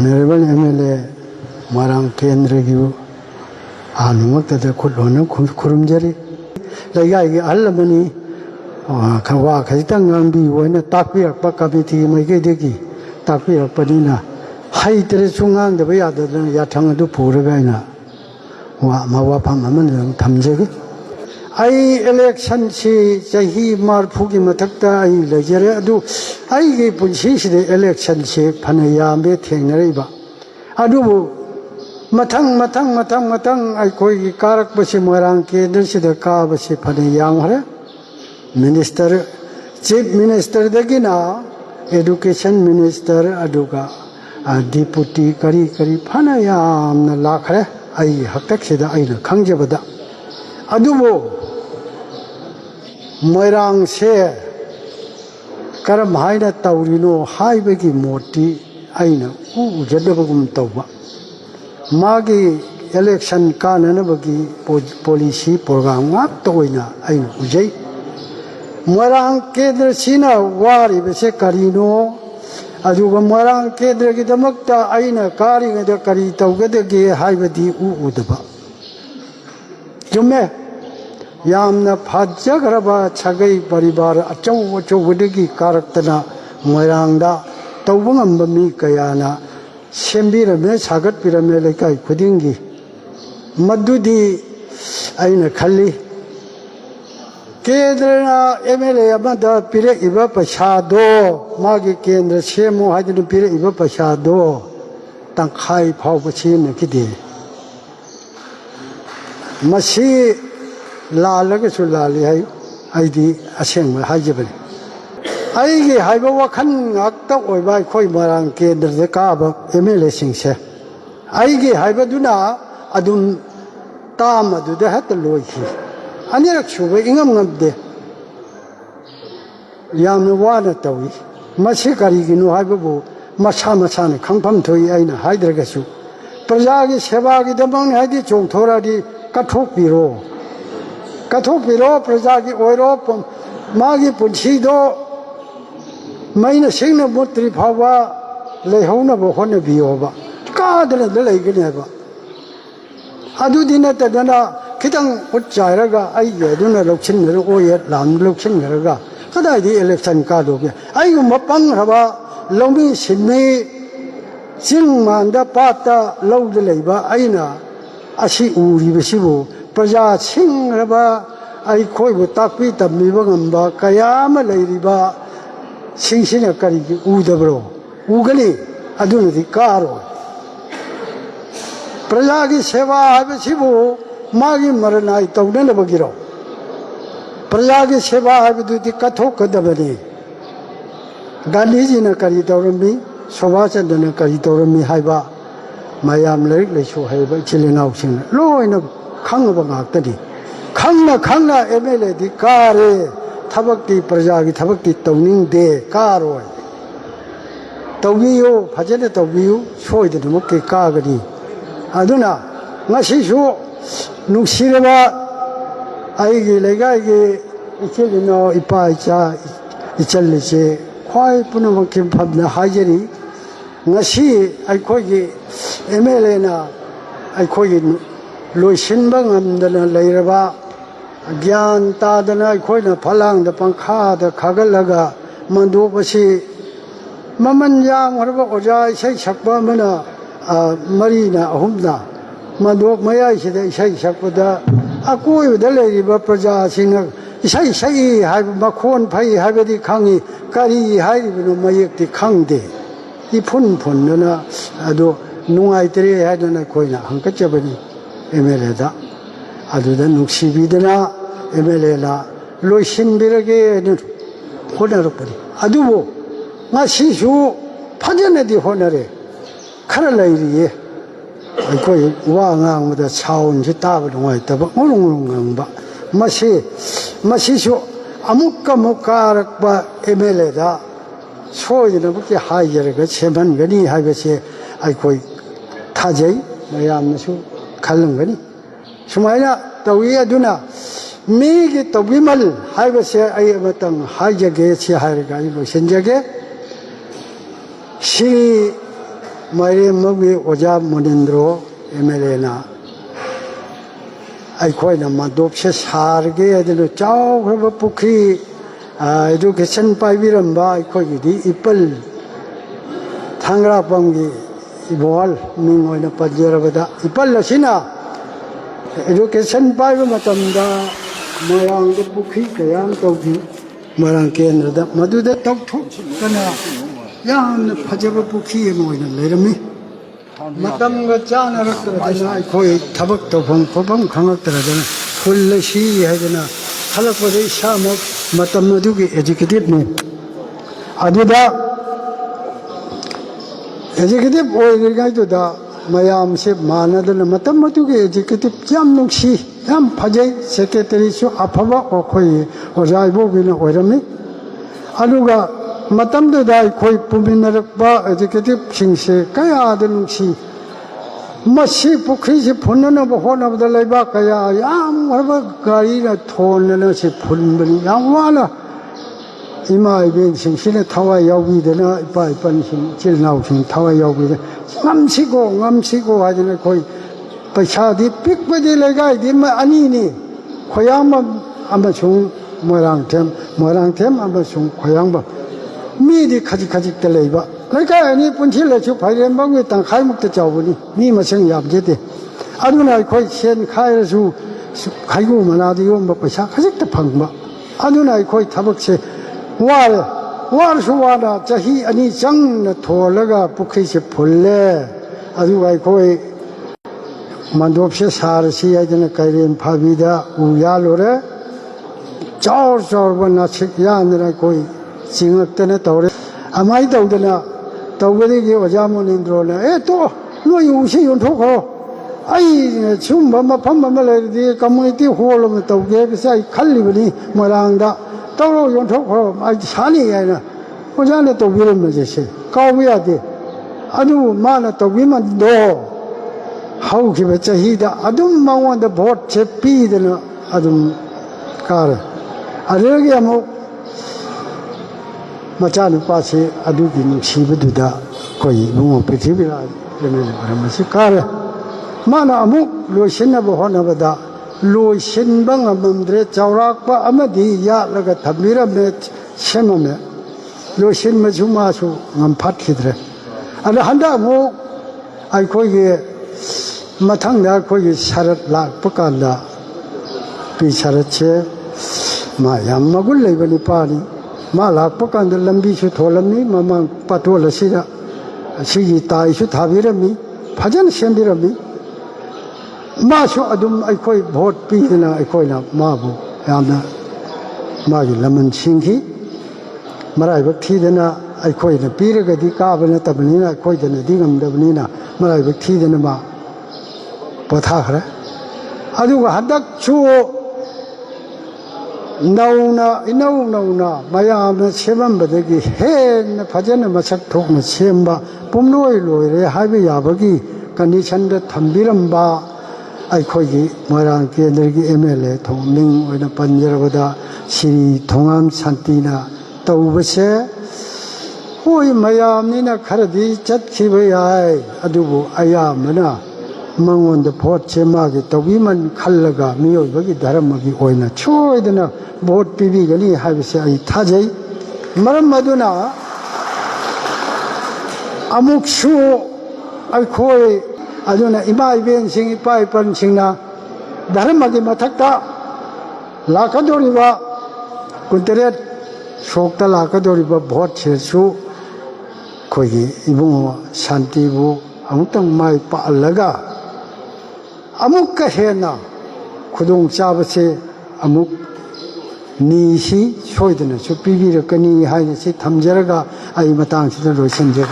Honorable MLA Marang Kendra Anumakta Kulona Kurumjari Lagay Alamani Kawa Kazitang Bi when a Tapia Pakabiti Magedeki Tapia Padina Hai Teresungan the way other than Yatanga to Puragaina Mawapam Tamjagi I election she Jahi Mar Pugi Matakta I Lajera do I gave Punshi the election she Panayambe Teneriba Adu Matang I koi Karak Basimarang Keders the Kabasi Panayang Minister Chief Minister Dagina Education Minister Aduga Deputy Kari Panayam Lakre I Hataxida I Kangjabada Adubo Moirang se Karam Haida Taurino Haibegi Moti Aina Jadabagum Toba Magi election Kananabagi policy program Toina Aina Ujay Moirang Kedra Sina Wari Bese Karino Aduga Moirang Kedra Gidamakta Aina Kari the Karita Gedagi Haibadi Udaba Jume Yamna Pajagraba Chagai Paribar Achow Wudigi Karaktana Moirangda Tawangambami Kayana Shembira Me Sagat Pirameleka Pudingi Madudi Aina Kali Kedra MLA Amada Pire Iba Pashado Magi Kendra Shemu Hadin Pire Iba Pashado Tankai Pawachin Kidi Masi Lalaga Lali Id Aseng Hajabani. I have a wakan acta or by Koi Marang Kendra the Kaba, Emile Singse. I have a duna adun Tama do the Hatta Loiki. And you're actually Ingam de Yamwana Tawi, Masikari no Hababu, Masamasan, Kampam to Yaina Hydragasu. Prajagi Sevagi the Bang Hadi Chong Toradi Katopiro. Katopiro, Prajagi Oiro, Magi Punchido, Maina Singna Mutri Pava, Lehona Bohona Bioba, Garden of the Lake Neva. Adudina Tadana, Kitang Utjairaga, I Yaduna Luxin, Oyet Lam Luxin Raga, Kada the election card of you. I am Mapang Hava, Lomi Simi, Singmanda Pata, Low the Labor, Aina, Asi Uri Visibu. Praja Sing Raba, I koi with Taki, the Mivanga, Kayama Ladiba, Sing Sinakari, Udabro, Ugani, Adunati, Karo. Prajagi Seva Habisibu, Magi Maranai, Taunabagiro. Prajagi Seva Habiduti Katoka Dabani. Gandhiji Nakari Torami, Sovasa Nakari Torami Haiba, Mayam Lake, Lesho Haiba, Chilin Sing, low in a Kangabangakadi. Kanga MLA di Kare, Tabaki Prajagi, Tabaki Towning de Karo. Tawio, Pajana Tawio, show the Muki Kagadi. Aduna, Nasishu, Nuxiraba, Aigi, Legagi, Ichilino, Ipacha, Ichalice, Quai Punamakim Pabna Hajari, Nasi, I call ye MLA, I call it. Luishinbang and the Lairaba Gyan Tadana, Koina Palang, the Panka, the Kagalaga, Mandopasi, Maman Yang, whatever Oja, say Shakbamana, Marina, Humna, Mandop Maya, say Shakuda, Akui, the lady Bapraja, Singer, say, have Makon Pai, have the Kangi, Kari, Haibu, Mayek, Kangde, Ipun, Ado, Nungai, had an Akoina, Hankachabani. MLA Aduda Nuxibidana, MLA, Loishin Birage, and Honorable. Adubo, Nasishu, Pajana di Honore, Karalai, I call it Wang with the sound, Jitab, White, Urungamba, Masishu, Amuka Mukarakba, MLA, so in a book higher, Seven Gani, I say, I call it Tajay, Mayam. Kalangani. Sumaya, Tawia Duna, Migi Tobimal, Hibase, I am a tongue, Hajage, Haragai, Senjage. She 마이리 먹이 오자 모닌드로 에멜레나 아이코이나 마도프세 사르게 애들 짜오그르바 부키 에듀케이션 파이비람바 아이코이디 이빨 탕라방기 이보알 민고이나 빠지라바다 이빨라시나 에듀케이션 파이브 마tamda 모양도 부키 그양 또기 모양 케ନ୍ଦ୍र다 마두다 톡톡kana 양나 파제바 부키에 모이나 레르미 마담가 짜나락더라잖아 거의 타박도 봉포봉 강학더라잖아 홀레시 하잖아 할락보다 샤목 마담 마두기 에듀케이티브네 아두다 에듀케이티브 오이르가이도다 마야암세 마나들나 마담 마두기 에듀케이티브 ям 농시 ям 파제 세크레터리수 아파바 오코이 오자이보기는 오이르미 아두가 마담도다 거의 부민나락바 에듀케이티브 싱세 까야들 농시 마시 부크리시 본나나보 호나보다 라이바 까야 양 와바 가리나 톤나나시 본분이 양 와라 이마이빈 싱신에 타와 여기되나 이빠이빠니신 질나우신 타와 여기되 ngamsigo 하지는 거의 바샤디 픽바디 레가 이디마 아니니 고양마 아마중 모랑템 아마중 고양바 미디 카지카지 때레이바 그러니까 아니 분실래 주 발견방에 땅 가이목도 잡으니 미 마생 yap제데 아누나 거의 신 카이르수 가이고 만아디고 뭐 바샤 카직도 방마 아누나 거의 타박세 와르수와다 자히 아니 장나 돌라가 부크이시 볼래 아주가 거의 만도없이 사르시 야전에 가이린 파비다 우야로래 짜오짜오나 책야느라 거의 징악때네 떠오래 아마이 떠오르나 떠오르기 오자모님들오네 에또 너희 우시 연토고 아이 지금 밤마레디 까무이티 호올로면 떠오게 비싸이 칼리버니 뭐랑다 떠오르 연토고 아이 산이야나 오자네 떠오르면 제시 까오비야디 아주 많아 떠오비만 너 하우 기베자 히다 아주 망원데 보트 제피드는 아주 가르 아르게 뭐 마찬 빠시 아두기 누시부두다 거의 뭐 프리티비라 레메 바람시 카르 마나 아무 로신나보 호나바다 로신방 암음드레 자우락바 아마디 야라가 탑미라메 셴마메 로신 마주마수 남파티드레 아나 한다 뭐 아이 거기에 마탕나 거기 샤르 락바간다 비샤르체 마얌마굴 레벨이 파니 마락바간다 람비슈 톨람니 마망 파톨라시라 시기 따이슈 타비라미 파전 셴비라미 마슈 아둠 아이코이 보트 피드나 아이코이나 마부 야나 마기 람은 싱기 마라이바 피드나 아이코이나 피르가디 까바나 타브니나 아이코이나 디감다브니나 마라이바 피드나 마 보타하라 아두가 한닥 주오 나우나 마야암나 세만바데기 해나 파제나 마삭 톡나 셈바 봄로이로이레 하비 야버기 컨디션데 탐비람바 아이코기 모랑게 너기 MLA 동맹 오이나 반여러보다 시리 동암 산티나 떠우버세 호이 마야암니나 카르디 잣키베야 아두부 아야마나 망원데 보트 제마기 떠비만 칼라가 미요버기 다람마기 오이나 초이드나 보트 비비거니 하비세 아이 타제이 마람마두나 아묵슈 아이코이 아주나 이마이벤싱이 빠이뻔싱나 다람마기 마탁다 라카도리바 군테렛 속다 라카도리바 보트 제수 거기 이봉 산티부 아무튼 마이 빠알라가 아무까 해나 구동 잡으세 아무 니시 소이드는 저 비비르 거니 하이시 탐저가 아이 마땅시도 로신제게